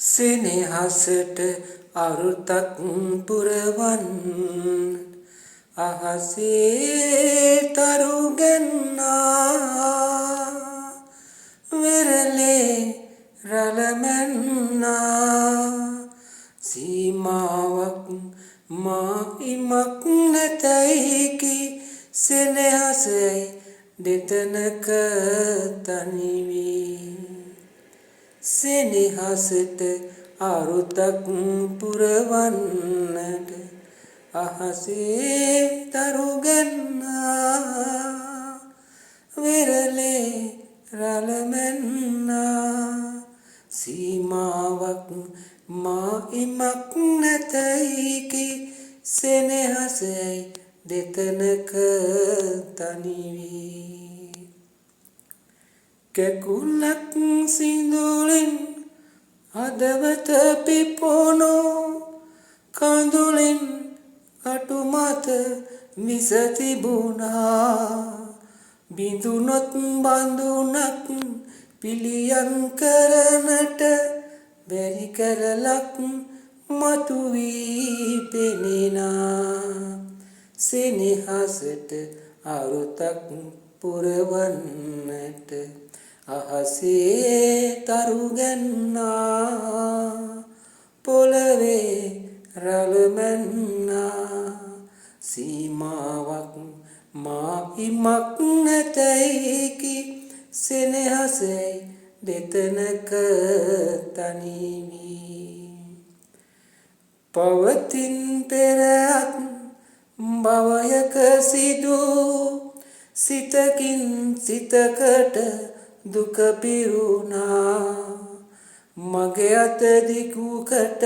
සෙනෙහසට අරුතක් පුරවන් අහසේ තරු ගැන්නා වෙරළේ රළ මැන්නා සීමාවක් මායිමක් නැතැයි කී සෙනෙහසයි දෙතනක තනි වී සෙනෙහසට අරුතක් පුරවන්නට අහසේ තරු ගැන්නා වෙරළේ රළ මැන්නා සීමාවක් මායිමක් නැතැයි කී සෙනෙහසයි දෙතනක තනි වී කැකුලක් සිඳුලින් හදවත පිපුණෝ කඳුලින් අටුමත මිස තිබුණා බිඳුනොත් බඳුනක් පිළියම් කරනට බැරි කරලක් මතුවී පෙනෙනා සෙනෙහසට අරුතක් පුරවන්නට අහසේ තරු ගැන්නා පොළවේ රළ මැන්නා සීමාවක් මායිමක් නැතැයි කී සෙනෙහසයි දෙතනක තනි වී පවතින් පෙරත් භවයක සිදු සිතකින් සිතකට දුක පිරුණා මගේ අත දිගුකට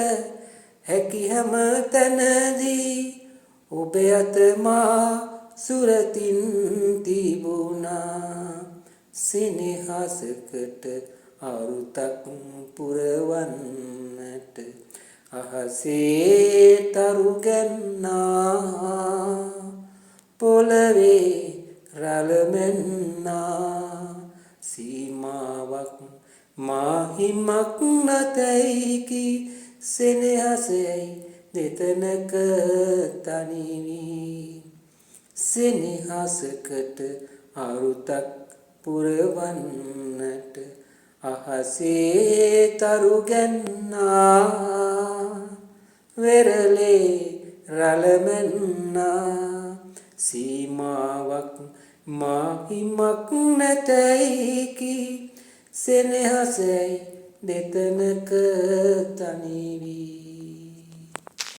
හැකි හැම තැනදී ඔබේ අත මා සුරතින් තිබුණා සෙනෙහසකට අරුතක් පුරවන්නට අහසේ තරු ගැන්නා පොළවේ රළ මැන්නා සීමාවක් මාහිමක් නැතැයි කී සෙනෙහසයි දෙතනක තනි වී සෙනෙහසකට අරුතක් පුරවන්නට අහසේ තරු ගැන්නා වෙරළේ රළ මැන්නා සීමාවක් මාහිමක් නැතැයි කී සෙනෙහසයි දෙතනක තනි වී